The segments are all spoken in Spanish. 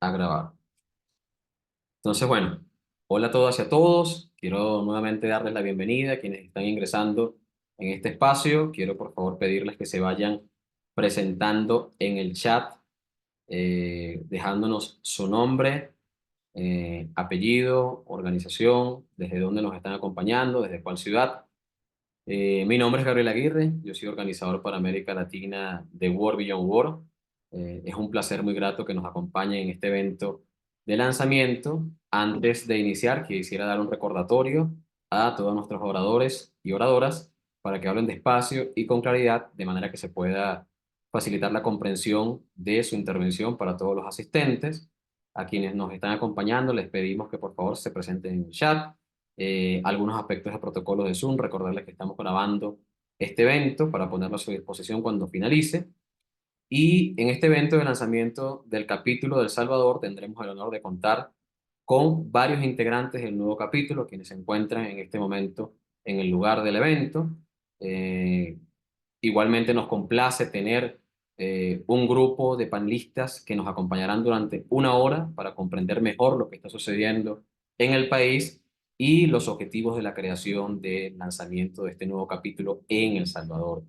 a grabar. Entonces, bueno, hola a todas y a todos. Quiero nuevamente darles la bienvenida a quienes están ingresando en este espacio. Quiero por favor pedirles que se vayan presentando en el chat, dejándonos su nombre, apellido, organización, desde dónde nos están acompañando, desde cuál ciudad. Mi nombre es Gabriel Aguirre, yo soy organizador para América Latina de World Beyond World. Es un placer muy grato que nos acompañen en este evento de lanzamiento. Antes de iniciar, quisiera dar un recordatorio a todos nuestros oradores y oradoras para que hablen despacio y con claridad, de manera que se pueda facilitar la comprensión de su intervención para todos los asistentes. A quienes nos están acompañando, les pedimos que por favor se presenten en el chat. Algunos aspectos de protocolo de Zoom, recordarles que estamos grabando este evento para ponerlo a su disposición cuando finalice. Y en este evento de lanzamiento del capítulo del Salvador tendremos el honor de contar con varios integrantes del nuevo capítulo, quienes se encuentran en este momento en el lugar del evento. Eh, Igualmente nos complace tener un grupo de panelistas que nos acompañarán durante una hora para comprender mejor lo que está sucediendo en el país y los objetivos de la creación del lanzamiento de este nuevo capítulo en El Salvador.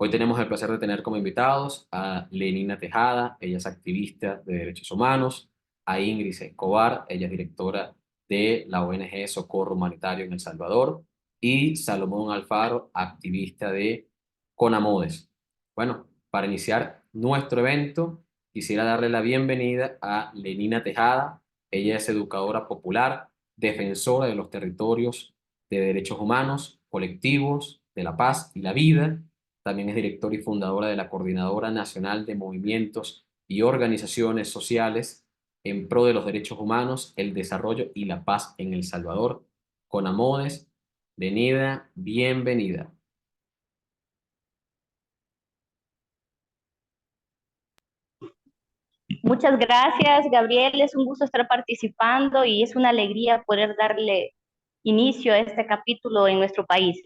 Hoy tenemos el placer de tener como invitados a Lenina Tejada, ella es activista de derechos humanos, a Ingrid Escobar, ella es directora de la ONG Socorro Humanitario en El Salvador, y Salomón Alfaro, activista de Conamodes. Bueno, para iniciar nuestro evento, quisiera darle la bienvenida a Lenina Tejada. Ella es educadora popular, defensora de los territorios de derechos humanos, colectivos, de la paz y la vida. También es directora y fundadora de la Coordinadora Nacional de Movimientos y Organizaciones Sociales en pro de los derechos humanos, el desarrollo y la paz en El Salvador. Conamodes, venida, bienvenida. Muchas gracias, Gabriel. Es un gusto estar participando y es una alegría poder darle inicio a este capítulo en nuestro país.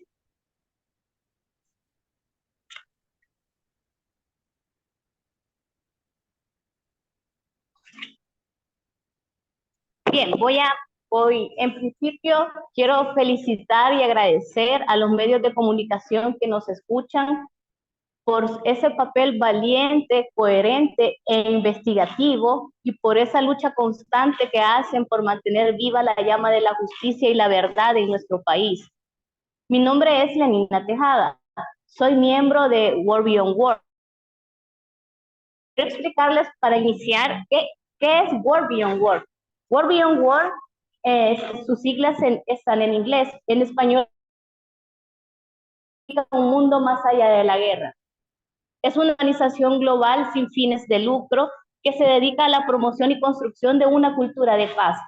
Bien, en principio quiero felicitar y agradecer a los medios de comunicación que nos escuchan por ese papel valiente, coherente e investigativo y por esa lucha constante que hacen por mantener viva la llama de la justicia y la verdad en nuestro país. Mi nombre es Lenina Tejada, soy miembro de World Beyond World. Quiero explicarles para iniciar qué es World Beyond World. World Beyond World, sus siglas están en inglés, en español, un mundo más allá de la guerra. Es una organización global sin fines de lucro que se dedica a la promoción y construcción de una cultura de paz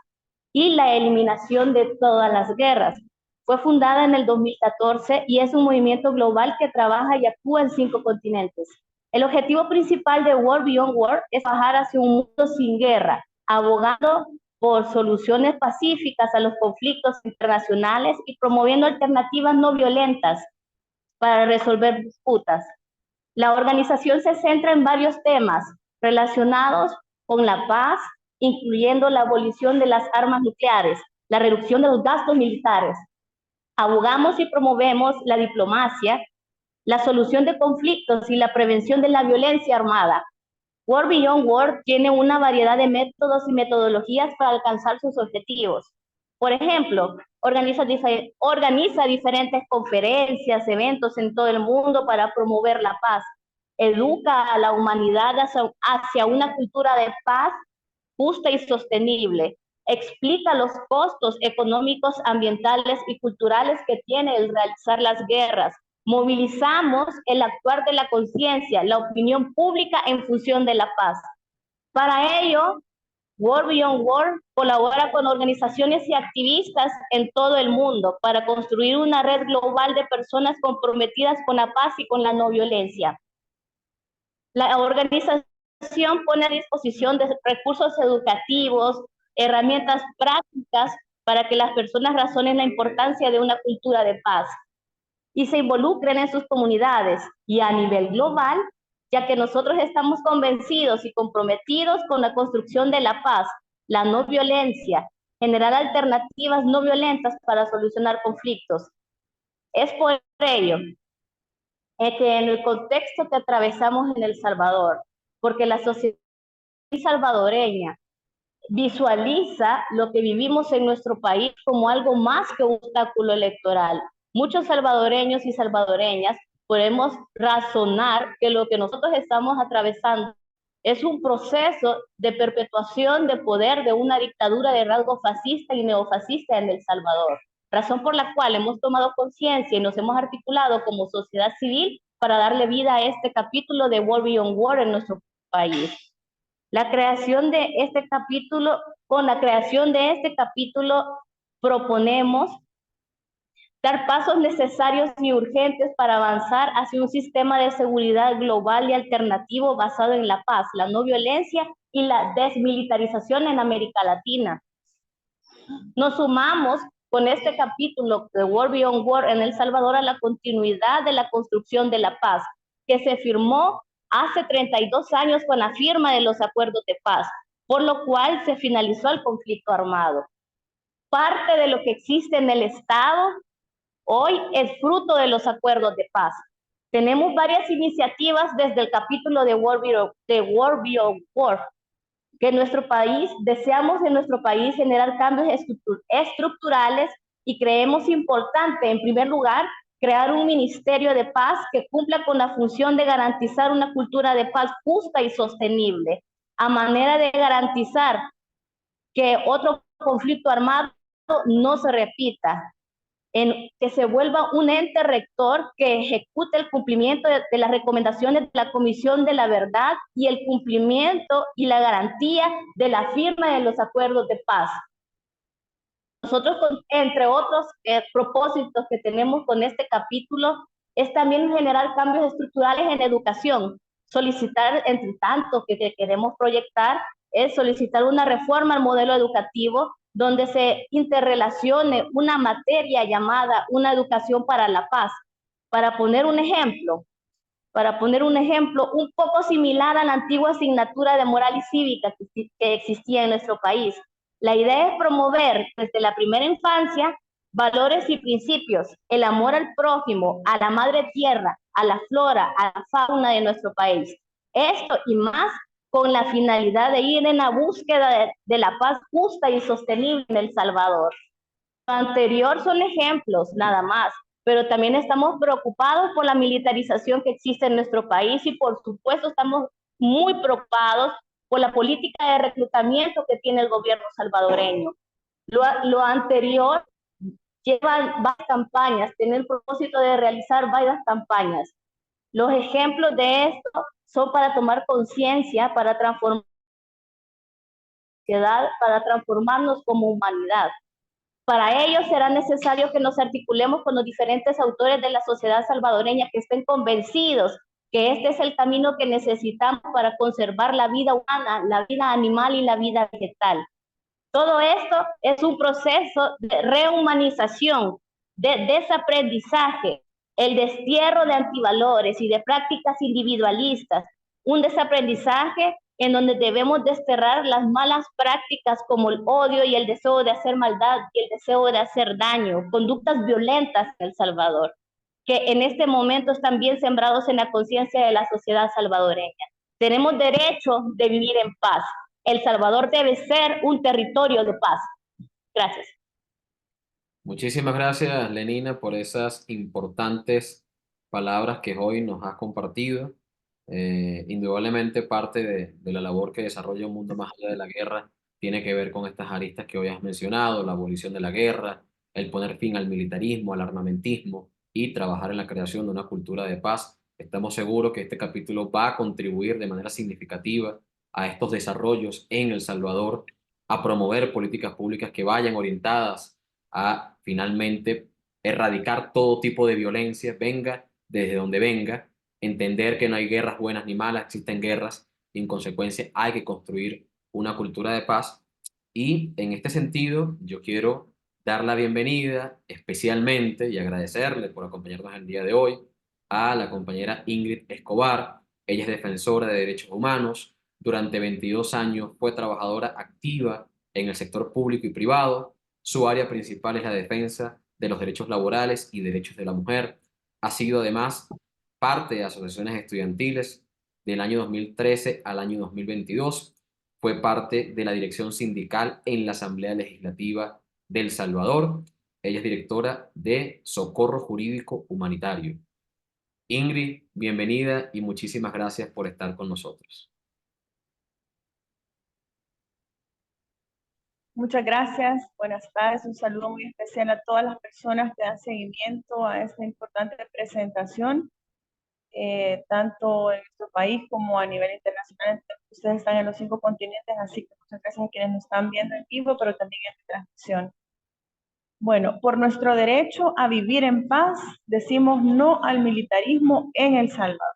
y la eliminación de todas las guerras. Fue fundada en el 2014 y es un movimiento global que trabaja y actúa en 5 continentes. El objetivo principal de World Beyond World es bajar hacia un mundo sin guerra, abogando por soluciones pacíficas a los conflictos internacionales y promoviendo alternativas no violentas para resolver disputas. La organización se centra en varios temas relacionados con la paz, incluyendo la abolición de las armas nucleares, la reducción de los gastos militares. Abogamos y promovemos la diplomacia, la solución de conflictos y la prevención de la violencia armada. World Beyond World tiene una variedad de métodos y metodologías para alcanzar sus objetivos. Por ejemplo, organiza diferentes conferencias, eventos en todo el mundo para promover la paz. Educa a la humanidad hacia una cultura de paz justa y sostenible. Explica los costos económicos, ambientales y culturales que tiene el realizar las guerras. Movilizamos el actuar de la conciencia, la opinión pública en función de la paz. Para ello, World Beyond World colabora con organizaciones y activistas en todo el mundo para construir una red global de personas comprometidas con la paz y con la no violencia. La organización pone a disposición de recursos educativos, herramientas prácticas para que las personas razonen la importancia de una cultura de paz y se involucren en sus comunidades y a nivel global ya que nosotros estamos convencidos y comprometidos con la construcción de la paz, la no violencia, generar alternativas no violentas para solucionar conflictos. Es por ello que en el contexto que atravesamos en El Salvador, porque la sociedad salvadoreña visualiza lo que vivimos en nuestro país como algo más que un obstáculo electoral. Muchos salvadoreños y salvadoreñas podemos razonar que lo que nosotros estamos atravesando es un proceso de perpetuación de poder de una dictadura de rasgo fascista y neofascista en El Salvador, razón por la cual hemos tomado conciencia y nos hemos articulado como sociedad civil para darle vida a este capítulo de War Beyond War en nuestro país. La creación de este capítulo, con la creación de este capítulo proponemos dar pasos necesarios y urgentes para avanzar hacia un sistema de seguridad global y alternativo basado en la paz, la no violencia y la desmilitarización en América Latina. Nos sumamos con este capítulo de War Beyond War en El Salvador a la continuidad de la construcción de la paz, que se firmó hace 32 años con la firma de los acuerdos de paz, por lo cual se finalizó el conflicto armado. Parte de lo que existe en el Estado hoy es fruto de los acuerdos de paz. Tenemos varias iniciativas desde el capítulo de War Beyond War, que en nuestro país, deseamos en nuestro país generar cambios estructurales y creemos importante, en primer lugar, crear un ministerio de paz que cumpla con la función de garantizar una cultura de paz justa y sostenible, a manera de garantizar que otro conflicto armado no se repita, en que se vuelva un ente rector que ejecute el cumplimiento de las recomendaciones de la Comisión de la Verdad y el cumplimiento y la garantía de la firma de los acuerdos de paz. Nosotros, entre otros propósitos que tenemos con este capítulo, es también generar cambios estructurales en educación. Solicitar, entre tanto que queremos proyectar, es solicitar una reforma al modelo educativo donde se interrelacione una materia llamada una educación para la paz. Para poner un ejemplo, un poco similar a la antigua asignatura de moral y cívica que existía en nuestro país. La idea es promover desde la primera infancia valores y principios, el amor al prójimo, a la madre tierra, a la flora, a la fauna de nuestro país. Esto y más con la finalidad de ir en la búsqueda de la paz justa y sostenible en El Salvador. Lo anterior son ejemplos, nada más, pero también estamos preocupados por la militarización que existe en nuestro país y por supuesto estamos muy preocupados por la política de reclutamiento que tiene el gobierno salvadoreño. Lo anterior lleva varias campañas, tiene el propósito de realizar varias campañas. Los ejemplos de esto son para tomar conciencia, para transformar la sociedad, para transformarnos como humanidad. Para ello será necesario que nos articulemos con los diferentes autores de la sociedad salvadoreña que estén convencidos que este es el camino que necesitamos para conservar la vida humana, la vida animal y la vida vegetal. Todo esto es un proceso de rehumanización, de desaprendizaje, el destierro de antivalores y de prácticas individualistas, un desaprendizaje en donde debemos desterrar las malas prácticas como el odio y el deseo de hacer maldad y el deseo de hacer daño, conductas violentas en El Salvador, que en este momento están bien sembrados en la conciencia de la sociedad salvadoreña. Tenemos derecho de vivir en paz. El Salvador debe ser un territorio de paz. Gracias. Muchísimas gracias, Lenina, por esas importantes palabras que hoy nos has compartido. Indudablemente parte de la labor que desarrolla Un Mundo Más Allá de la Guerra tiene que ver con estas aristas que hoy has mencionado, la abolición de la guerra, el poner fin al militarismo, al armamentismo y trabajar en la creación de una cultura de paz. Estamos seguros que este capítulo va a contribuir de manera significativa a estos desarrollos en El Salvador, a promover políticas públicas que vayan orientadas a finalmente erradicar todo tipo de violencia, venga desde donde venga, entender que no hay guerras buenas ni malas, existen guerras y en consecuencia hay que construir una cultura de paz. Y en este sentido, yo quiero dar la bienvenida especialmente y agradecerle por acompañarnos el día de hoy a la compañera Ingrid Escobar. Ella es defensora de derechos humanos. Durante 22 años fue trabajadora activa en el sector público y privado. Su área principal es la defensa de los derechos laborales y derechos de la mujer. Ha sido además parte de asociaciones estudiantiles del año 2013 al año 2022. Fue parte de la dirección sindical en la Asamblea Legislativa de El Salvador. Ella es directora de Socorro Jurídico Humanitario. Ingrid, bienvenida y muchísimas gracias por estar con nosotros. Muchas gracias, buenas tardes, un saludo muy especial a todas las personas que dan seguimiento a esta importante presentación, tanto en nuestro país como a nivel internacional. Ustedes están en los 5 continentes, así que muchas gracias a quienes nos están viendo en vivo, pero también en transmisión. Bueno, por nuestro derecho a vivir en paz, decimos no al militarismo en El Salvador.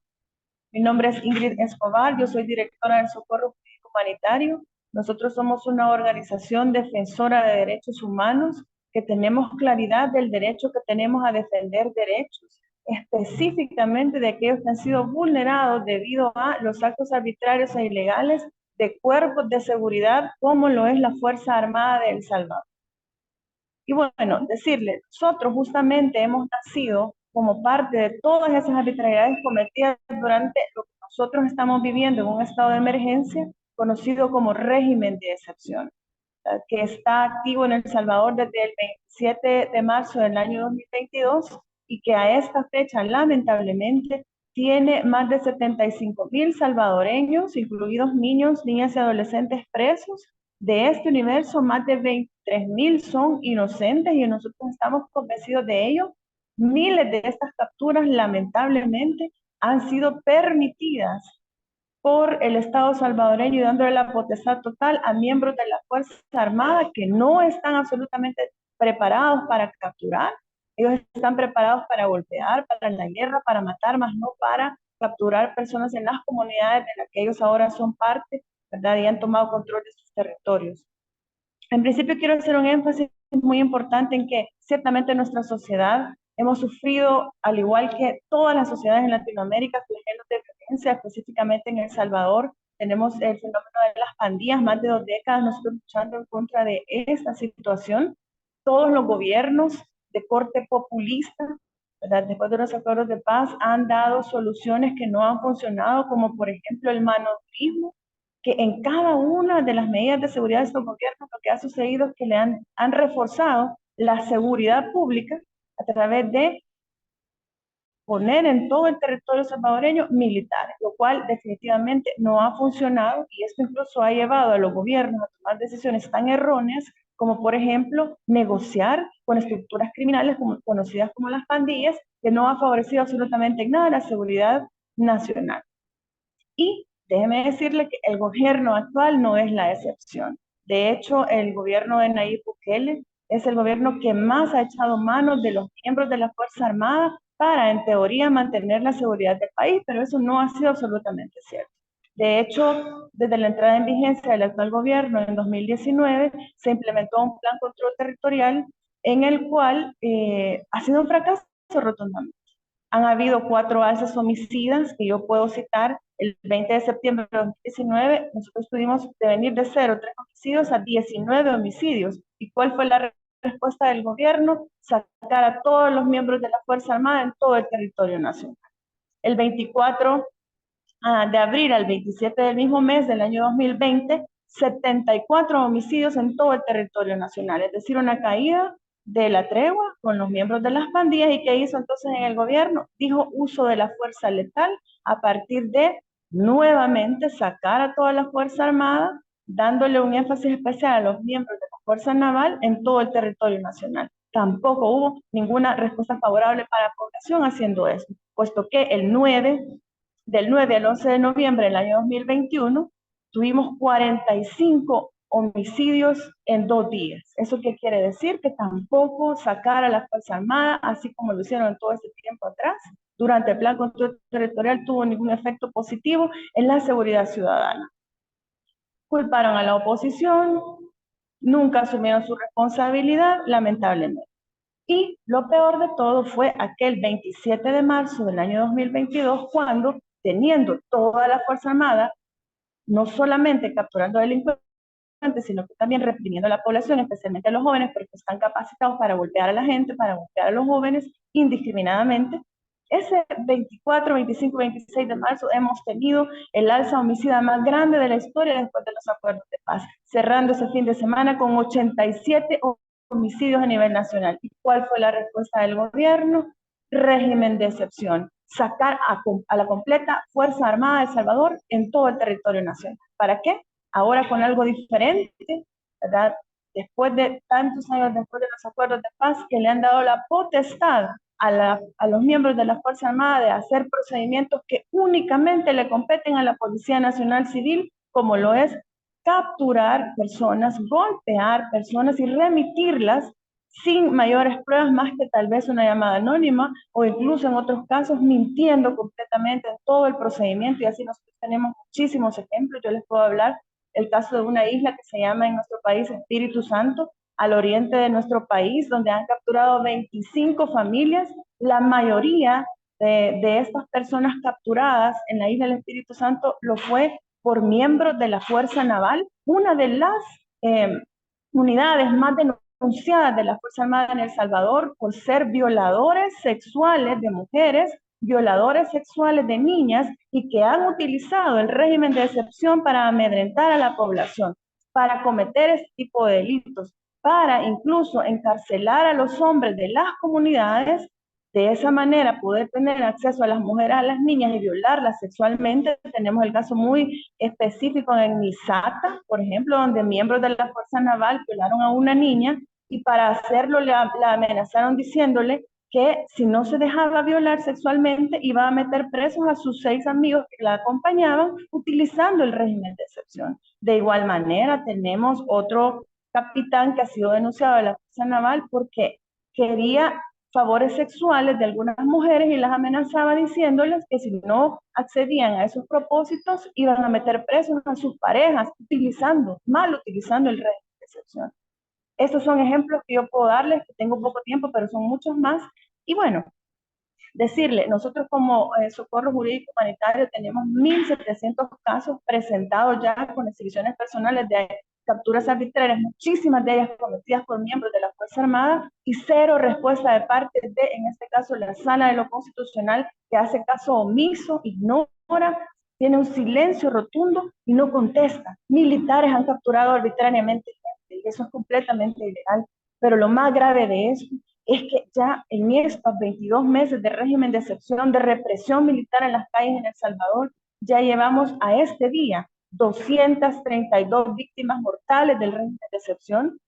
Mi nombre es Ingrid Escobar, yo soy directora del Socorro Jurídico Humanitario. Nosotros somos una organización defensora de derechos humanos que tenemos claridad del derecho que tenemos a defender derechos, específicamente de aquellos que han sido vulnerados debido a los actos arbitrarios e ilegales de cuerpos de seguridad como lo es la Fuerza Armada de El Salvador. Y bueno, decirle, nosotros justamente hemos nacido como parte de todas esas arbitrariedades cometidas durante lo que nosotros estamos viviendo en un estado de emergencia conocido como régimen de excepción, que está activo en El Salvador desde el 27 de marzo del año 2022 y que a esta fecha lamentablemente tiene más de 75,000 salvadoreños, incluidos niños, niñas y adolescentes presos. De este universo, más de 23,000 son inocentes y nosotros estamos convencidos de ello. Miles de estas capturas, lamentablemente, han sido permitidas por el Estado salvadoreño y dándole la potestad total a miembros de la Fuerza Armada que no están absolutamente preparados para capturar. Ellos están preparados para golpear, para la guerra, para matar, más no para capturar personas en las comunidades de las que ellos ahora son parte, ¿verdad? Y han tomado control de sus territorios. En principio quiero hacer un énfasis muy importante en que ciertamente nuestra sociedad hemos sufrido, al igual que todas las sociedades en Latinoamérica, flagelos de violencia, específicamente en El Salvador. Tenemos el fenómeno de las pandillas, más de 2 décadas nosotros luchando en contra de esta situación. Todos los gobiernos de corte populista, ¿verdad? Después de los acuerdos de paz, han dado soluciones que no han funcionado, como por ejemplo el manotismo, que en cada una de las medidas de seguridad de estos gobiernos lo que ha sucedido es que le han reforzado la seguridad pública a través de poner en todo el territorio salvadoreño militares, lo cual definitivamente no ha funcionado y esto incluso ha llevado a los gobiernos a tomar decisiones tan erróneas como por ejemplo negociar con estructuras criminales conocidas como las pandillas, que no ha favorecido absolutamente en nada la seguridad nacional. Y déjeme decirle que el gobierno actual no es la excepción. De hecho, el gobierno de Nayib Bukele es el gobierno que más ha echado manos de los miembros de la Fuerza Armada para, en teoría, mantener la seguridad del país, pero eso no ha sido absolutamente cierto. De hecho, desde la entrada en vigencia del actual gobierno en 2019, se implementó un plan control territorial en el cual ha sido un fracaso rotundamente. Han habido 4 alzas homicidas que yo puedo citar. El 20 de septiembre de 2019, nosotros tuvimos de venir de 0, 3 homicidios a 19 homicidios. ¿Y cuál fue la respuesta del gobierno? Sacar a todos los miembros de la Fuerza Armada en todo el territorio nacional. El 24 de abril al 27 del mismo mes del año 2020, 74 homicidios en todo el territorio nacional, es decir, una caída de la tregua con los miembros de las pandillas. ¿Y qué hizo entonces en el gobierno? Dijo uso de la fuerza letal a partir de nuevamente sacar a toda la Fuerza Armada, dándole un énfasis especial a los miembros de la Fuerza Naval en todo el territorio nacional. Tampoco hubo ninguna respuesta favorable para la población haciendo eso, puesto que del 9 al 11 de noviembre del año 2021, tuvimos 45 homicidios en 2 días. ¿Eso qué quiere decir? Que tampoco sacar a la Fuerza Armada, así como lo hicieron todo este tiempo atrás, durante el plan control territorial, tuvo ningún efecto positivo en la seguridad ciudadana. Culparon a la oposición, nunca asumieron su responsabilidad, lamentablemente. Y lo peor de todo fue aquel 27 de marzo del año 2022, cuando teniendo toda la Fuerza Armada, no solamente capturando delincuentes, sino que también reprimiendo a la población, especialmente a los jóvenes, porque están capacitados para golpear a la gente, para golpear a los jóvenes indiscriminadamente. Ese 24, 25, 26 de marzo hemos tenido el alza homicida más grande de la historia después de los acuerdos de paz, cerrando ese fin de semana con 87 homicidios a nivel nacional. ¿Y cuál fue la respuesta del gobierno? Régimen de excepción, sacar a la completa Fuerza Armada de El Salvador en todo el territorio nacional. ¿Para qué? Ahora con algo diferente, ¿verdad? Después de tantos años, después de los acuerdos de paz, que le han dado la potestad a los miembros de la Fuerza Armada de hacer procedimientos que únicamente le competen a la Policía Nacional Civil, como lo es capturar personas, golpear personas y remitirlas sin mayores pruebas más que tal vez una llamada anónima o incluso en otros casos mintiendo completamente en todo el procedimiento, y así nosotros tenemos muchísimos ejemplos. Yo les puedo hablar el caso de una isla que se llama en nuestro país Espíritu Santo, al oriente de nuestro país, donde han capturado 25 familias. La mayoría de estas personas capturadas en la isla del Espíritu Santo lo fue por miembros de la Fuerza Naval, una de las unidades más denunciadas de la Fuerza Armada en El Salvador por ser violadores sexuales de mujeres, violadores sexuales de niñas, y que han utilizado el régimen de excepción para amedrentar a la población, para cometer este tipo de delitos, para incluso encarcelar a los hombres de las comunidades, de esa manera poder tener acceso a las mujeres, a las niñas y violarlas sexualmente. Tenemos el caso muy específico en Misata, por ejemplo, donde miembros de la Fuerza Naval violaron a una niña y para hacerlo la amenazaron diciéndole que si no se dejaba violar sexualmente iba a meter presos a sus 6 amigos que la acompañaban, utilizando el régimen de excepción. De igual manera tenemos otro capitán que ha sido denunciado de la Fuerza Naval porque quería favores sexuales de algunas mujeres y las amenazaba diciéndoles que si no accedían a esos propósitos iban a meter presos a sus parejas, mal utilizando el régimen de excepción. Estos son ejemplos que yo puedo darles, que tengo poco tiempo, pero son muchos más. Y bueno, decirle, nosotros como Socorro Jurídico Humanitario tenemos 1.700 casos presentados ya con exhibiciones personales de capturas arbitrarias, muchísimas de ellas cometidas por miembros de la Fuerza Armada, y cero respuesta de parte de, en este caso, la Sala de lo Constitucional, que hace caso omiso, ignora, tiene un silencio rotundo y no contesta. Militares han capturado arbitrariamente gente, y eso es completamente ilegal. Pero lo más grave de eso es que ya en estos 22 meses de régimen de excepción, de represión militar en las calles en El Salvador, ya llevamos a este día 232 víctimas mortales del régimen de excepción.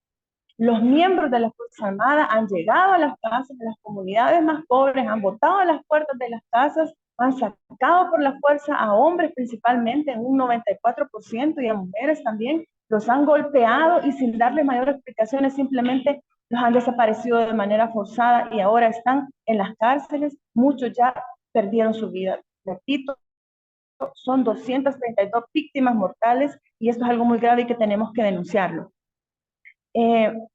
Los miembros de la Fuerza Armada han llegado a las casas de las comunidades más pobres, han botado a las puertas de las casas, han sacado por la fuerza a hombres principalmente en un 94% y a mujeres también, los han golpeado y sin darle mayores explicaciones simplemente los han desaparecido de manera forzada y ahora están en las cárceles. Muchos ya perdieron su vida. Repito, son 232 víctimas mortales y esto es algo muy grave y que tenemos que denunciarlo. En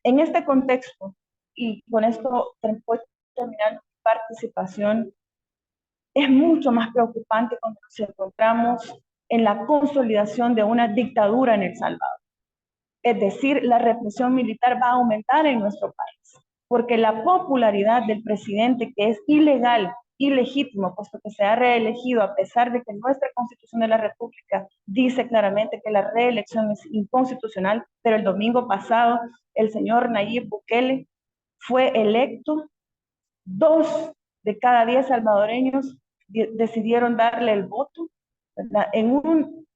este contexto, y con esto puedo terminar mi participación, es mucho más preocupante cuando nos encontramos en la consolidación de una dictadura en El Salvador. Es decir, la represión militar va a aumentar en nuestro país, porque la popularidad del presidente, que es ilegal, ilegítimo, puesto que se ha reelegido, a pesar de que nuestra Constitución de la República dice claramente que la reelección es inconstitucional, pero el domingo pasado el señor Nayib Bukele fue electo. 2 de cada 10 salvadoreños decidieron darle el voto, ¿verdad? En un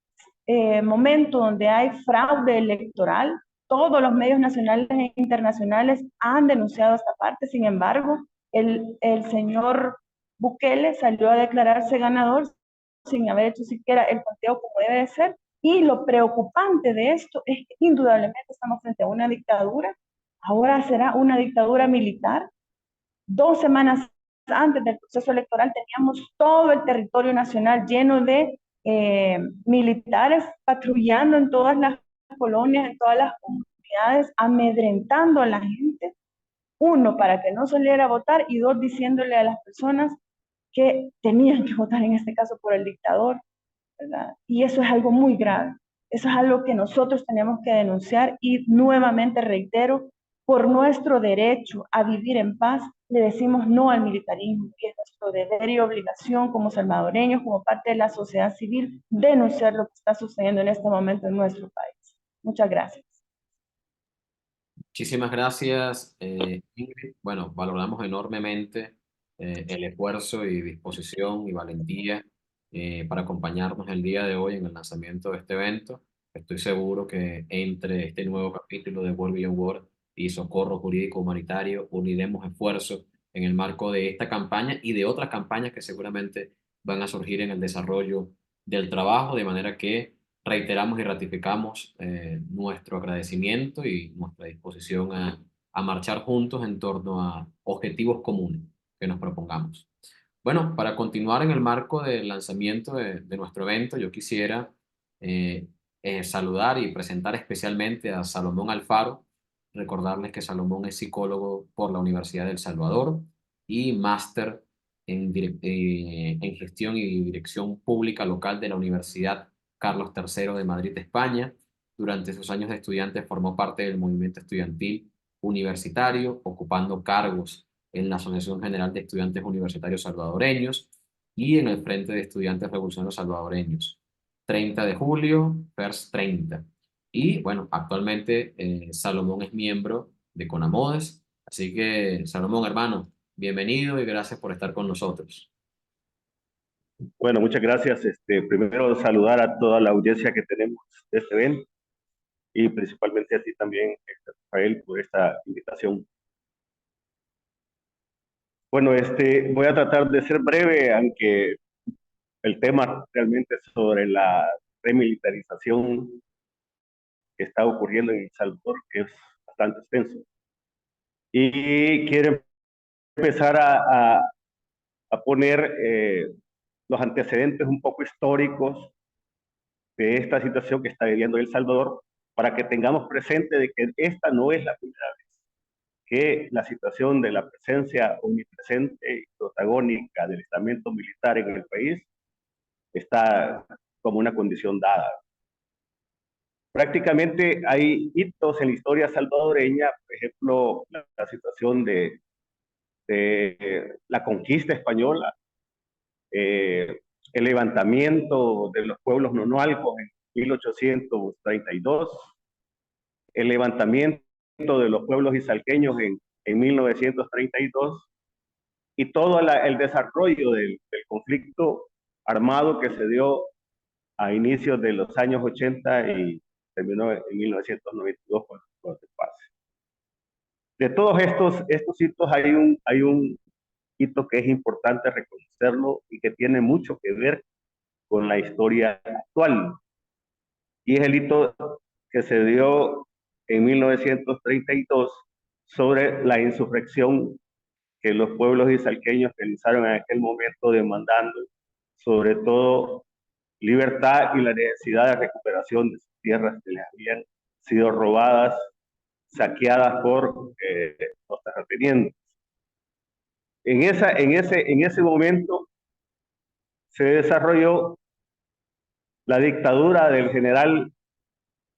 momento donde hay fraude electoral. Todos los medios nacionales e internacionales han denunciado esta parte. Sin embargo, el señor Bukele salió a declararse ganador sin haber hecho siquiera el conteo como debe de ser. Y lo preocupante de esto es que indudablemente estamos frente a una dictadura. Ahora será una dictadura militar. 2 semanas antes del proceso electoral teníamos todo el territorio nacional lleno de militares patrullando en todas las colonias, en todas las comunidades, amedrentando a la gente, 1, para que no saliera a votar, y 2, diciéndole a las personas que tenían que votar en este caso por el dictador, ¿verdad? Y eso es algo muy grave. Eso es algo que nosotros tenemos que denunciar y nuevamente reitero, por nuestro derecho a vivir en paz, le decimos no al militarismo y es nuestro deber y obligación como salvadoreños, como parte de la sociedad civil, denunciar lo que está sucediendo en este momento en nuestro país. Muchas gracias. Muchísimas gracias, Ingrid. Bueno, valoramos enormemente el esfuerzo y disposición y valentía para acompañarnos el día de hoy en el lanzamiento de este evento. Estoy seguro que entre este nuevo capítulo de World Beyond War y Socorro Jurídico Humanitario uniremos esfuerzos en el marco de esta campaña y de otras campañas que seguramente van a surgir en el desarrollo del trabajo, de manera que reiteramos y ratificamos nuestro agradecimiento y nuestra disposición a marchar juntos en torno a objetivos comunes que nos propongamos. Bueno, para continuar en el marco del lanzamiento de nuestro evento, yo quisiera eh, saludar y presentar especialmente a Salomón Alfaro, recordarles que Salomón es psicólogo por la Universidad del Salvador y máster en gestión y dirección pública local de la Universidad Carlos III de Madrid, España. Durante sus años de estudiante formó parte del movimiento estudiantil universitario, ocupando cargos en la Asociación General de Estudiantes Universitarios Salvadoreños y en el Frente de Estudiantes Revolucionarios Salvadoreños. 30 de julio, FERS 30. Y bueno, actualmente Salomón es miembro de CONAMODES. Así que, Salomón, hermano, bienvenido y gracias por estar con nosotros. Bueno, muchas gracias. Primero saludar a toda la audiencia que tenemos de este evento y principalmente a ti también, Rafael, por esta invitación. Bueno, voy a tratar de ser breve, aunque el tema realmente es sobre la remilitarización que está ocurriendo en El Salvador, que es bastante extenso. Y quiero empezar a poner los antecedentes un poco históricos de esta situación que está viviendo El Salvador, para que tengamos presente de que esta no es la primera vez que la situación de la presencia omnipresente y protagónica del estamento militar en el país está como una condición dada. Prácticamente hay hitos en la historia salvadoreña, por ejemplo, la situación de la conquista española, el levantamiento de los pueblos nonualcos en 1832, el levantamiento de los pueblos izalqueños en 1932 y todo el desarrollo del conflicto armado que se dio a inicios de los años 80 y terminó en 1992 con el paz. De todos estos hitos hay un hito que es importante reconocerlo y que tiene mucho que ver con la historia actual. Y es el hito que se dio en 1932 sobre la insurrección que los pueblos izalqueños realizaron en aquel momento, demandando sobre todo libertad y la necesidad de recuperación de sus tierras que les habían sido robadas, saqueadas por los terratenientes. En ese momento se desarrolló la dictadura del general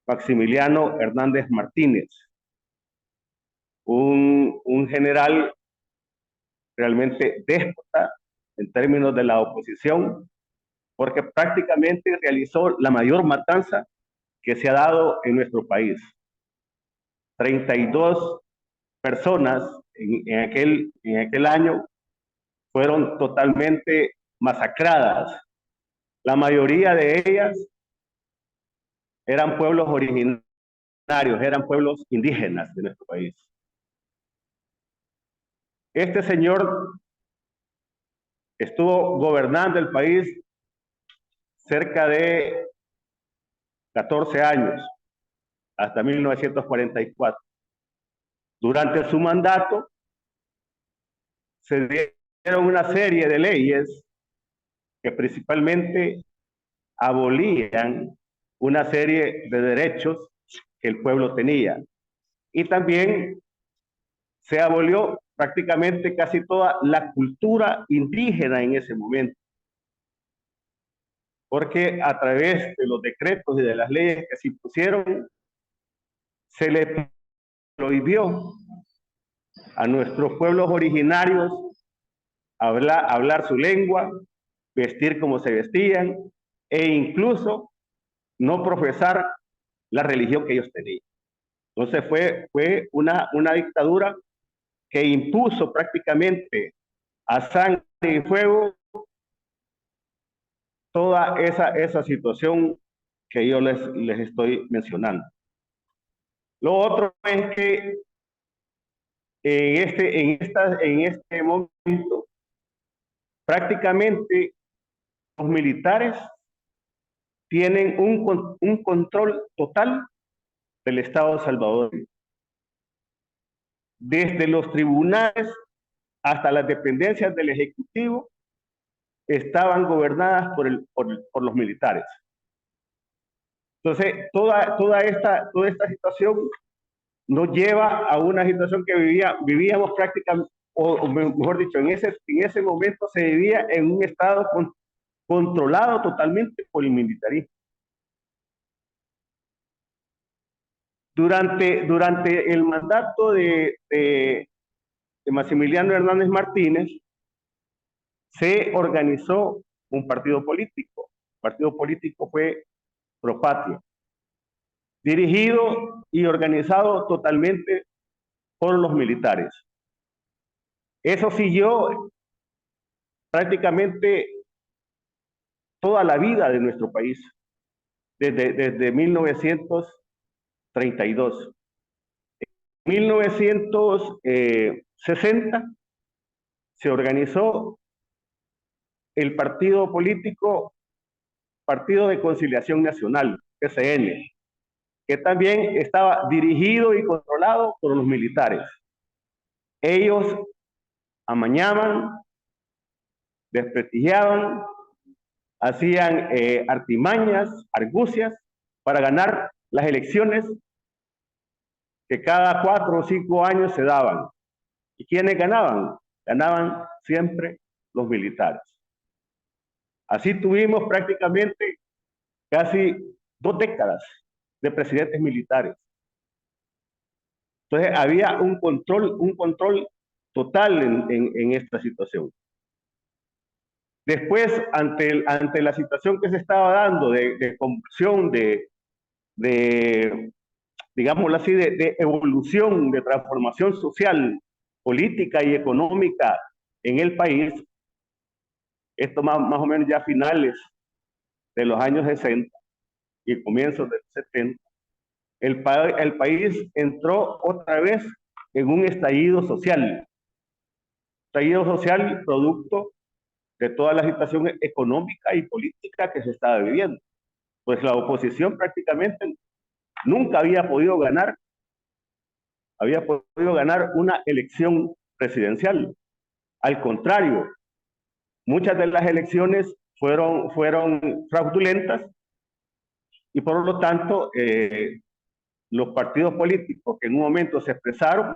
Maximiliano Hernández Martínez, un general realmente déspota en términos de la oposición, porque prácticamente realizó la mayor matanza que se ha dado en nuestro país. 32 personas en aquel año fueron totalmente masacradas. La mayoría de ellas eran pueblos originarios, eran pueblos indígenas de nuestro país. Este señor estuvo gobernando el país cerca de 14 años, hasta 1944. Durante su mandato se dieron una serie de leyes que principalmente abolían una serie de derechos que el pueblo tenía. Y también se abolió prácticamente casi toda la cultura indígena en ese momento, porque a través de los decretos y de las leyes que se impusieron, se le prohibió a nuestros pueblos originarios hablar su lengua, vestir como se vestían e incluso no profesar la religión que ellos tenían. Entonces fue una dictadura que impuso prácticamente a sangre y fuego toda esa situación que yo les estoy mencionando. Lo otro es que en este momento prácticamente los militares tienen un control total del Estado salvadoreño. Desde los tribunales hasta las dependencias del Ejecutivo estaban gobernadas por los militares. Entonces, toda esta situación nos lleva a una situación que vivíamos prácticamente, o mejor dicho, en ese momento se vivía en un estado controlado totalmente por el militarismo. Durante el mandato de Maximiliano Hernández Martínez, se organizó un partido político. El partido político fue Propatria, dirigido y organizado totalmente por los militares. Eso siguió prácticamente toda la vida de nuestro país, desde 1932. En 1960 se organizó el partido político Partido de Conciliación Nacional, PCN, que también estaba dirigido y controlado por los militares. Ellos amañaban, desprestigiaban, hacían artimañas, argucias para ganar las elecciones que cada 4 o 5 años se daban. ¿Y quiénes ganaban? Ganaban siempre los militares. Así tuvimos prácticamente casi 2 décadas de presidentes militares. Entonces había un control total en esta situación. Después, ante la situación que se estaba dando de convulsión, digámoslo así, de evolución, de transformación social, política y económica en el país, esto más o menos ya a finales de los años 60 y comienzos de los 70, el país entró otra vez en un estallido social producto de toda la situación económica y política que se estaba viviendo. Pues la oposición prácticamente nunca había podido ganar una elección presidencial. Al contrario, muchas de las elecciones fueron fraudulentas y por lo tanto los partidos políticos que en un momento se expresaron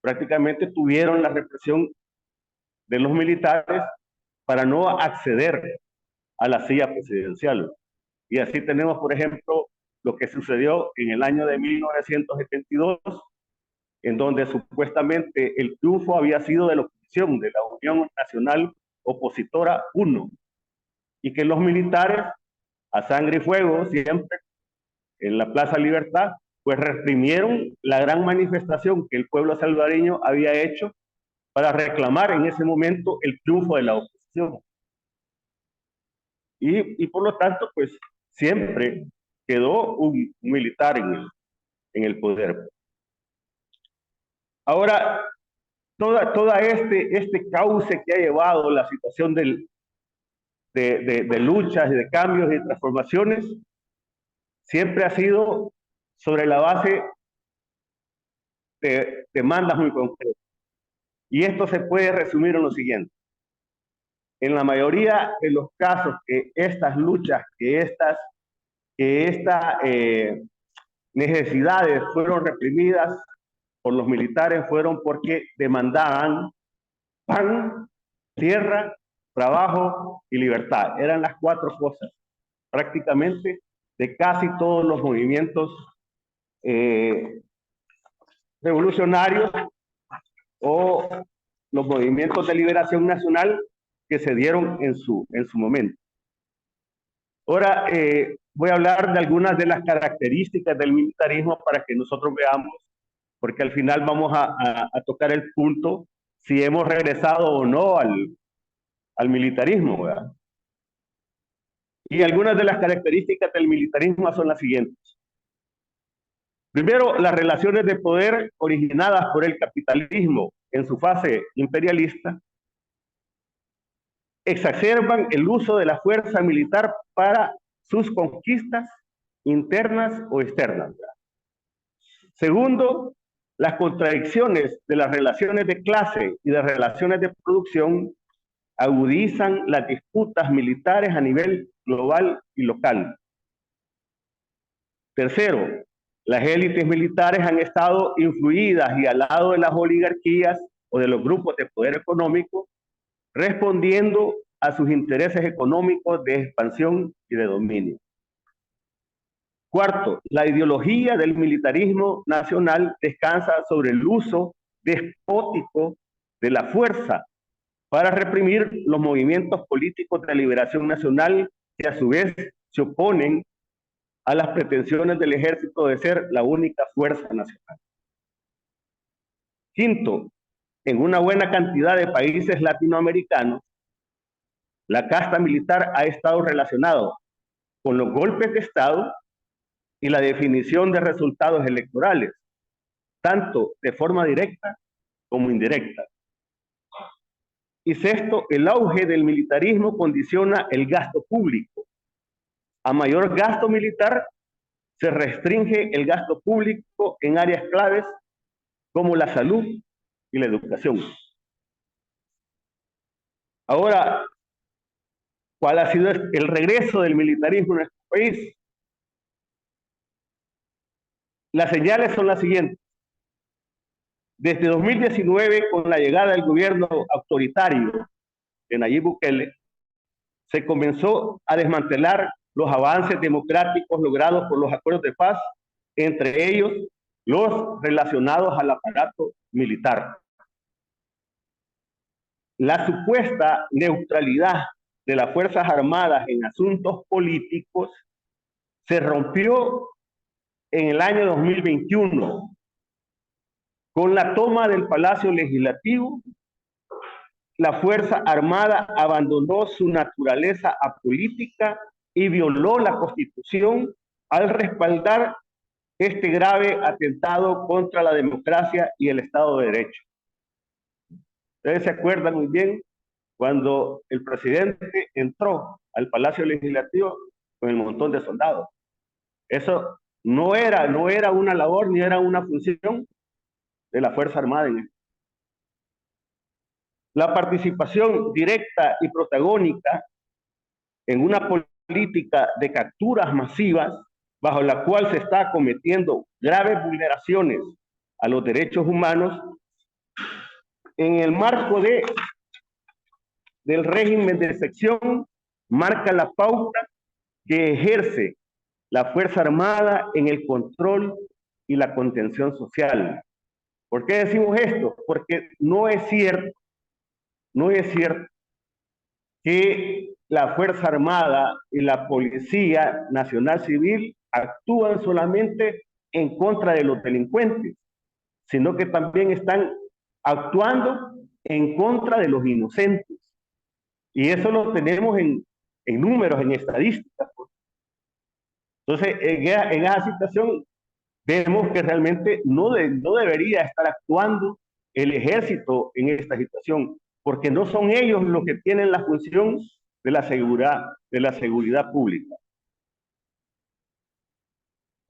prácticamente tuvieron la represión de los militares para no acceder a la silla presidencial. Y así tenemos, por ejemplo, lo que sucedió en el año de 1972, en donde supuestamente el triunfo había sido de la oposición, de la Unión Nacional Opositora 1, y que los militares, a sangre y fuego, siempre en la Plaza Libertad, pues reprimieron la gran manifestación que el pueblo salvadoreño había hecho para reclamar en ese momento el triunfo de la oposición. Y por lo tanto, pues siempre quedó un militar en el poder. Ahora, toda este cauce que ha llevado la situación de luchas y de cambios y transformaciones, siempre ha sido sobre la base de demandas muy concretas. Y esto se puede resumir en lo siguiente. En la mayoría de los casos que estas luchas, que estas necesidades fueron reprimidas por los militares fueron porque demandaban pan, tierra, trabajo y libertad. Eran las 4 cosas prácticamente de casi todos los movimientos revolucionarios o los movimientos de liberación nacional que se dieron en su momento. Ahora voy a hablar de algunas de las características del militarismo para que nosotros veamos, porque al final vamos a tocar el punto si hemos regresado o no al militarismo, ¿verdad? Y algunas de las características del militarismo son las siguientes. Primero, las relaciones de poder originadas por el capitalismo en su fase imperialista exacerban el uso de la fuerza militar para sus conquistas internas o externas. Segundo, las contradicciones de las relaciones de clase y de relaciones de producción agudizan las disputas militares a nivel global y local. Tercero, las élites militares han estado influidas y al lado de las oligarquías o de los grupos de poder económico, respondiendo a sus intereses económicos de expansión y de dominio. Cuarto, la ideología del militarismo nacional descansa sobre el uso despótico de la fuerza para reprimir los movimientos políticos de liberación nacional que a su vez se oponen a las pretensiones del ejército de ser la única fuerza nacional. Quinto, en una buena cantidad de países latinoamericanos, la casta militar ha estado relacionado con los golpes de Estado y la definición de resultados electorales, tanto de forma directa como indirecta. Y sexto, el auge del militarismo condiciona el gasto público. A mayor gasto militar, se restringe el gasto público en áreas claves como la salud y la educación. Ahora, ¿cuál ha sido el regreso del militarismo en nuestro país? Las señales son las siguientes. Desde 2019, con la llegada del gobierno autoritario de Nayib Bukele, se comenzó a desmantelar los avances democráticos logrados por los acuerdos de paz, entre ellos los relacionados al aparato militar. La supuesta neutralidad de las Fuerzas Armadas en asuntos políticos se rompió en el año 2021 con la toma del Palacio Legislativo. La Fuerza Armada abandonó su naturaleza apolítica y violó la Constitución al respaldar este grave atentado contra la democracia y el Estado de Derecho. Ustedes se acuerdan muy bien cuando el presidente entró al Palacio Legislativo con el montón de soldados. Eso no era una labor ni era una función de la Fuerza Armada en esto. La participación directa y protagónica en una política de capturas masivas bajo la cual se está cometiendo graves vulneraciones a los derechos humanos en el marco del régimen de excepción marca la pauta que ejerce la Fuerza Armada en el control y la contención social. ¿Por qué decimos esto? Porque no es cierto que la Fuerza Armada y la Policía Nacional Civil actúan solamente en contra de los delincuentes, sino que también están actuando en contra de los inocentes. Y eso lo tenemos en números, en estadísticas. Entonces, en esa situación vemos que realmente no debería estar actuando el ejército en esta situación, porque no son ellos los que tienen la función de la seguridad pública.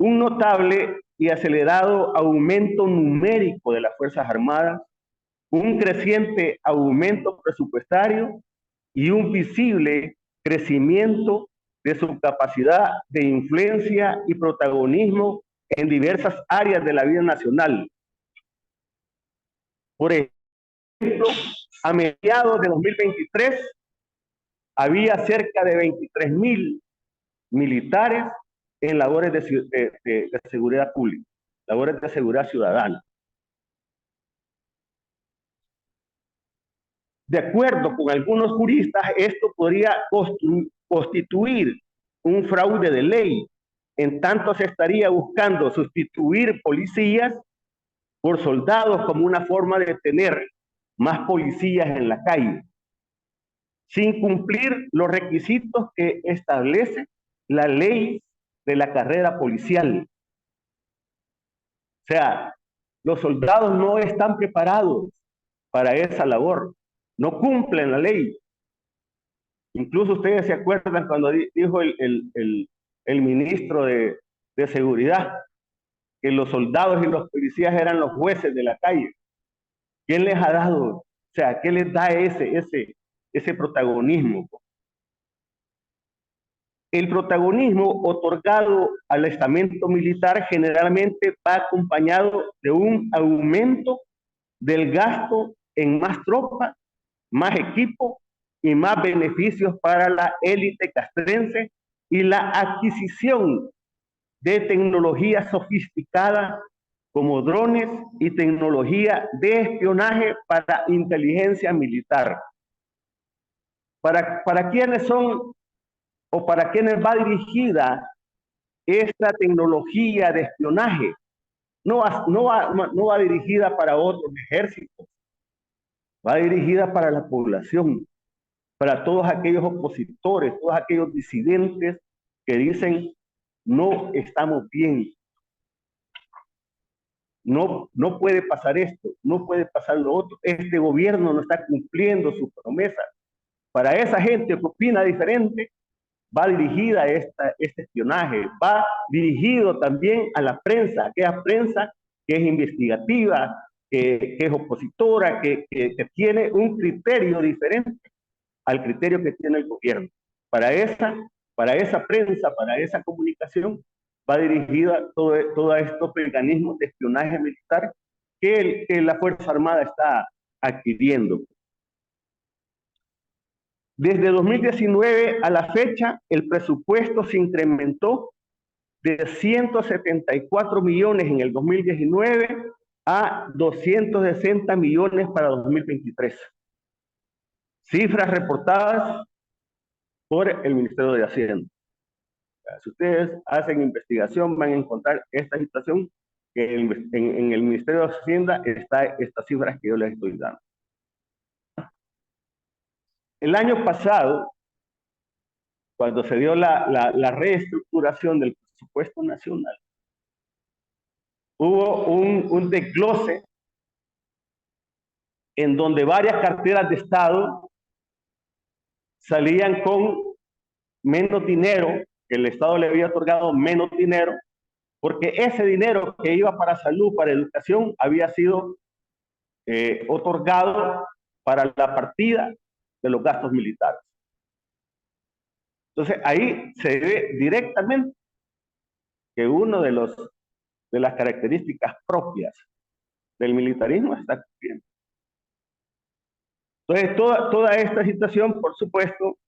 Un notable y acelerado aumento numérico de las Fuerzas Armadas, un creciente aumento presupuestario y un visible crecimiento de su capacidad de influencia y protagonismo en diversas áreas de la vida nacional, Por ejemplo, a mediados de 2023 había cerca de 23,000 militares en labores de seguridad pública, labores de seguridad ciudadana. De acuerdo con algunos juristas, esto podría constituir un fraude de ley, en tanto se estaría buscando sustituir policías por soldados como una forma de tener más policías en la calle, sin cumplir los requisitos que establece la ley de la carrera policial. O sea, los soldados no están preparados para esa labor, no cumplen la ley. Incluso ustedes se acuerdan cuando dijo el ministro de Seguridad que los soldados y los policías eran los jueces de la calle. ¿Quién les ha dado? O sea, ¿qué les da ese protagonismo? El protagonismo otorgado al estamento militar generalmente va acompañado de un aumento del gasto en más tropas, más equipo y más beneficios para la élite castrense y la adquisición de tecnología sofisticada como drones y tecnología de espionaje para inteligencia militar. ¿Para quiénes son o para quiénes va dirigida esta tecnología de espionaje? No va dirigida para otros ejércitos, va dirigida para la población, para todos aquellos opositores, todos aquellos disidentes que dicen no estamos bien, no puede pasar esto, no puede pasar lo otro, este gobierno no está cumpliendo sus promesas. Para esa gente que opina diferente, va dirigida este espionaje, va dirigido también a la prensa, aquella prensa que es investigativa, que es opositora, que tiene un criterio diferente al criterio que tiene el gobierno. Para esa prensa, para esa comunicación, va dirigida todos estos mecanismos de espionaje militar que la Fuerza Armada está adquiriendo. Desde 2019 a la fecha, el presupuesto se incrementó de 174 millones en el 2019 a 260 millones para 2023. Cifras reportadas por el Ministerio de Hacienda. Si ustedes hacen investigación, van a encontrar esta situación que en el Ministerio de Hacienda está estas cifras que yo les estoy dando. El año pasado, cuando se dio la reestructuración del presupuesto nacional, hubo un desglose en donde varias carteras de Estado salían con menos dinero, que el Estado le había otorgado menos dinero, porque ese dinero que iba para salud, para educación, había sido otorgado para la partida de los gastos militares. Entonces ahí se ve directamente que uno de las características propias del militarismo está cumpliendo. Entonces toda esta situación, por supuesto,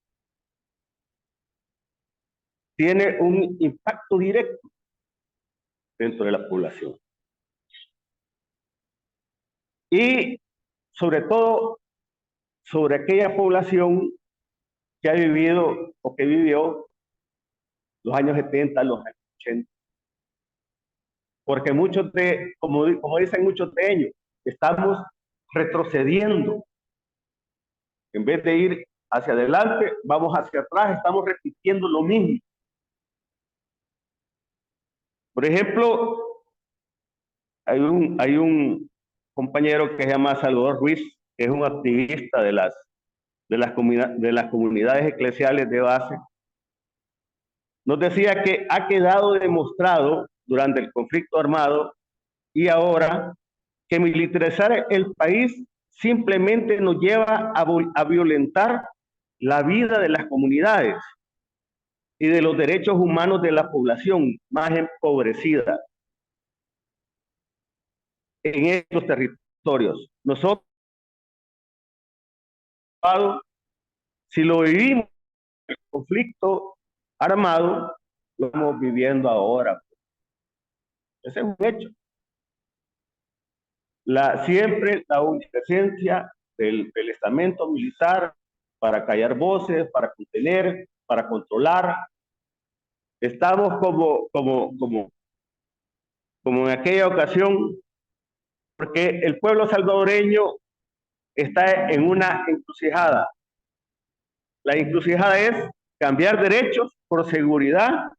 tiene un impacto directo dentro de la población. Y sobre todo sobre aquella población que ha vivido o que vivió los años 70, los años 80. Porque muchos como dicen muchos de ellos, estamos retrocediendo. En vez de ir hacia adelante, vamos hacia atrás, estamos repitiendo lo mismo. Por ejemplo, hay un compañero que se llama Salvador Ruiz, que es un activista de las comunidades eclesiales de base. Nos decía que ha quedado demostrado durante el conflicto armado y ahora que militarizar el país simplemente nos lleva a violentar la vida de las comunidades y de los derechos humanos de la población más empobrecida en estos territorios. Nosotros, si lo vivimos, el conflicto armado, lo estamos viviendo ahora. Ese es un hecho. Siempre la omnipresencia del estamento militar para callar voces, para contener, para controlar. Estamos como en aquella ocasión, porque el pueblo salvadoreño está en una encrucijada. La encrucijada es cambiar derechos por seguridad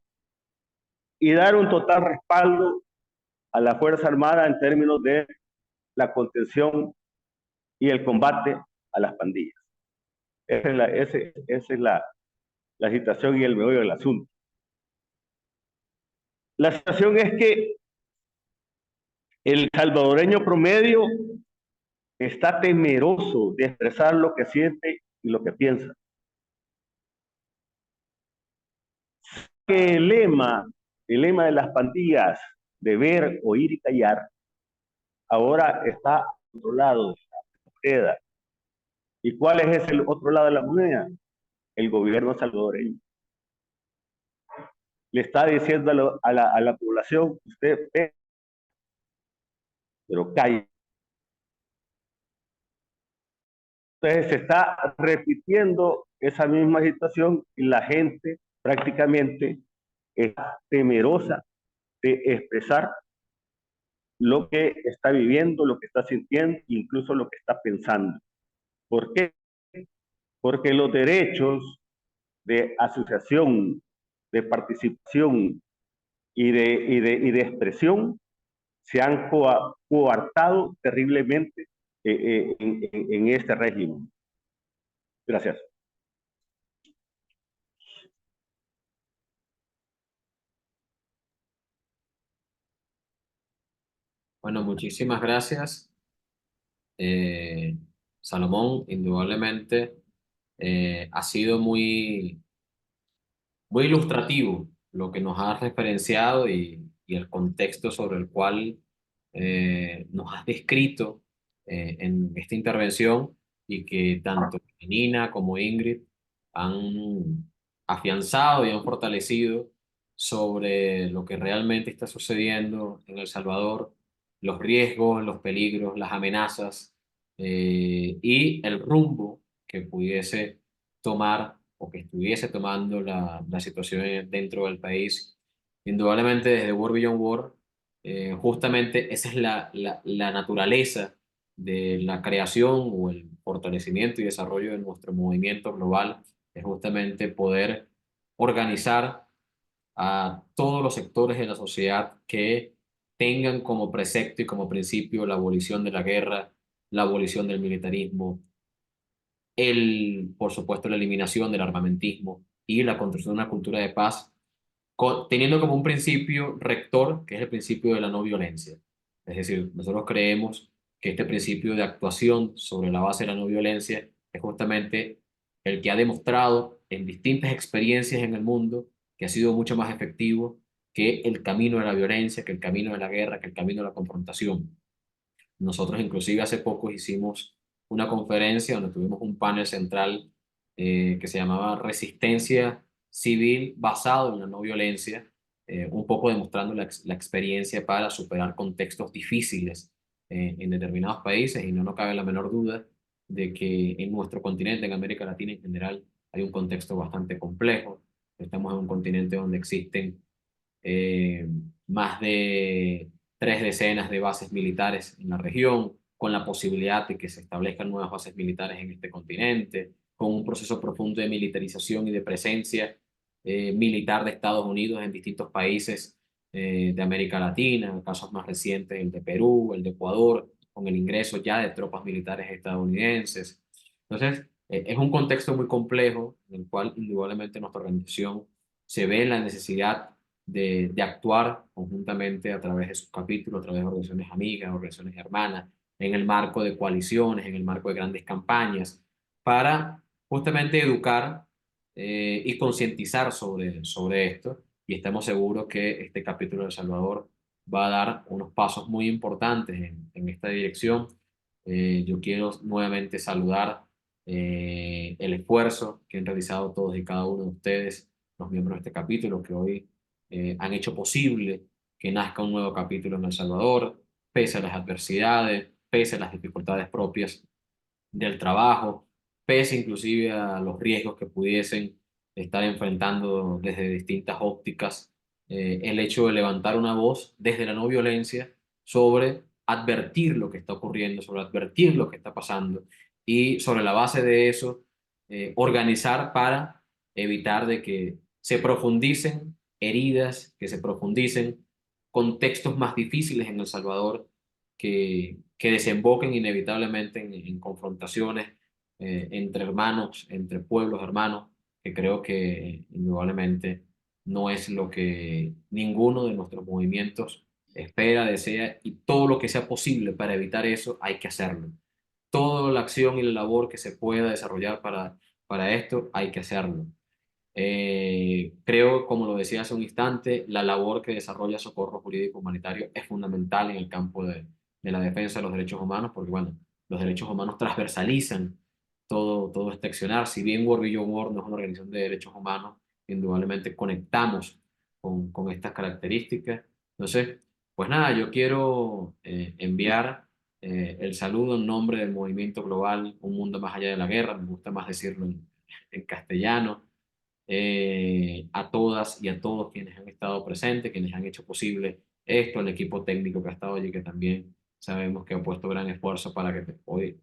y dar un total respaldo a la Fuerza Armada en términos de la contención y el combate a las pandillas. Esa es la situación y el meollo del asunto. La situación es que el salvadoreño promedio está temeroso de expresar lo que siente y lo que piensa. El lema de las pandillas de ver, oír y callar, ahora está al otro lado de la moneda. ¿Y cuál es el otro lado de la moneda? El gobierno salvadoreño. Le está diciendo a la población, usted ve, pero calla. Entonces se está repitiendo esa misma situación y la gente prácticamente está temerosa de expresar lo que está viviendo, lo que está sintiendo, incluso lo que está pensando. ¿Por qué? Porque los derechos de asociación, de participación y de expresión se han coartado terriblemente en este régimen. Gracias. Bueno, muchísimas gracias, Salomón. Indudablemente ha sido muy ilustrativo lo que nos has referenciado y el contexto sobre el cual nos has descrito en esta intervención y que tanto Nina como Ingrid han afianzado y han fortalecido sobre lo que realmente está sucediendo en El Salvador, los riesgos, los peligros, las amenazas y el rumbo que pudiese tomar o que estuviese tomando la situación dentro del país. Indudablemente desde World Beyond War, justamente esa es la naturaleza de la creación o el fortalecimiento y desarrollo de nuestro movimiento global, es justamente poder organizar a todos los sectores de la sociedad que tengan como precepto y como principio la abolición de la guerra, la abolición del militarismo, por supuesto, la eliminación del armamentismo y la construcción de una cultura de paz, teniendo como un principio rector, que es el principio de la no violencia. Es decir, nosotros creemos que este principio de actuación sobre la base de la no violencia es justamente el que ha demostrado en distintas experiencias en el mundo que ha sido mucho más efectivo que el camino de la violencia, que el camino de la guerra, que el camino de la confrontación. Nosotros inclusive hace poco hicimos una conferencia donde tuvimos un panel central que se llamaba Resistencia Civil basado en la no violencia, un poco demostrando la experiencia para superar contextos difíciles en determinados países y no cabe la menor duda de que en nuestro continente, en América Latina en general, hay un contexto bastante complejo. Estamos en un continente donde existen eh, más de 3 decenas de bases militares en la región, con la posibilidad de que se establezcan nuevas bases militares en este continente, con un proceso profundo de militarización y de presencia militar de Estados Unidos en distintos países de América Latina, casos más recientes el de Perú, el de Ecuador, con el ingreso ya de tropas militares estadounidenses. Entonces, es un contexto muy complejo en el cual indudablemente nuestra organización se ve en la necesidad de actuar conjuntamente a través de sus capítulos, a través de organizaciones amigas, organizaciones hermanas, en el marco de coaliciones, en el marco de grandes campañas, para justamente educar y concientizar sobre esto. Y estamos seguros que este capítulo de El Salvador va a dar unos pasos muy importantes en esta dirección, Yo quiero nuevamente saludar el esfuerzo que han realizado todos y cada uno de ustedes, los miembros de este capítulo, que hoy han hecho posible que nazca un nuevo capítulo en El Salvador, pese a las adversidades, pese a las dificultades propias del trabajo, pese inclusive a los riesgos que pudiesen estar enfrentando desde distintas ópticas, el hecho de levantar una voz desde la no violencia sobre advertir lo que está ocurriendo, sobre advertir lo que está pasando y sobre la base de eso, organizar para evitar de que se profundicen heridas, que se profundicen contextos más difíciles en El Salvador que desemboquen inevitablemente en confrontaciones entre hermanos, entre pueblos hermanos, que creo que indudablemente no es lo que ninguno de nuestros movimientos espera, desea, y todo lo que sea posible para evitar eso hay que hacerlo. Toda la acción y la labor que se pueda desarrollar para esto hay que hacerlo. Creo, como lo decía hace un instante, la labor que desarrolla Socorro Jurídico Humanitario es fundamental en el campo de la defensa de los derechos humanos, porque bueno, los derechos humanos transversalizan todo este accionar. Si bien World Beyond War no es una organización de derechos humanos, indudablemente conectamos con estas características. Entonces, pues nada, yo quiero enviar el saludo en nombre del movimiento global Un Mundo Más Allá de la Guerra, me gusta más decirlo en castellano, a todas y a todos quienes han estado presentes, quienes han hecho posible esto, el equipo técnico que ha estado allí, que también sabemos que ha puesto gran esfuerzo para que hoy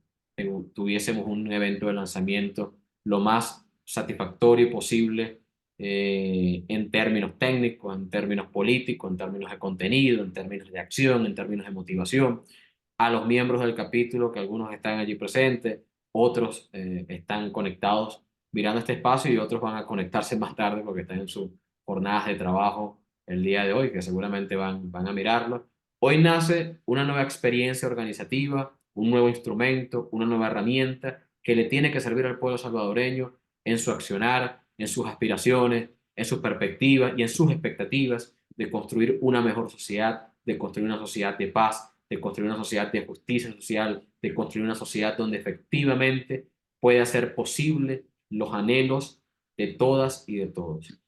tuviésemos un evento de lanzamiento lo más satisfactorio posible en términos técnicos, en términos políticos, en términos de contenido, en términos de acción, en términos de motivación. A los miembros del capítulo, que algunos están allí presentes, otros están conectados mirando este espacio y otros van a conectarse más tarde porque están en sus jornadas de trabajo el día de hoy, que seguramente van a mirarlo. Hoy nace una nueva experiencia organizativa, un nuevo instrumento, una nueva herramienta que le tiene que servir al pueblo salvadoreño en su accionar, en sus aspiraciones, en sus perspectivas y en sus expectativas de construir una mejor sociedad, de construir una sociedad de paz, de construir una sociedad de justicia social, de construir una sociedad donde efectivamente pueda ser posible los anhelos de todas y de todos.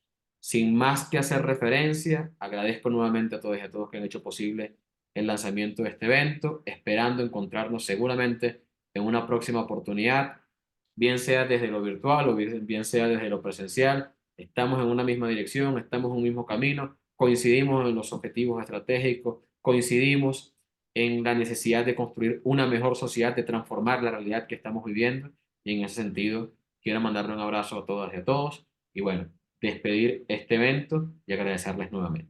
Sin más que hacer referencia, agradezco nuevamente a todos y a todos que han hecho posible el lanzamiento de este evento, esperando encontrarnos seguramente en una próxima oportunidad, bien sea desde lo virtual o bien sea desde lo presencial. Estamos en una misma dirección, estamos en un mismo camino, coincidimos en los objetivos estratégicos, coincidimos en la necesidad de construir una mejor sociedad, de transformar la realidad que estamos viviendo, y en ese sentido quiero mandarle un abrazo a todas y a todos y bueno, despedir este evento y agradecerles nuevamente.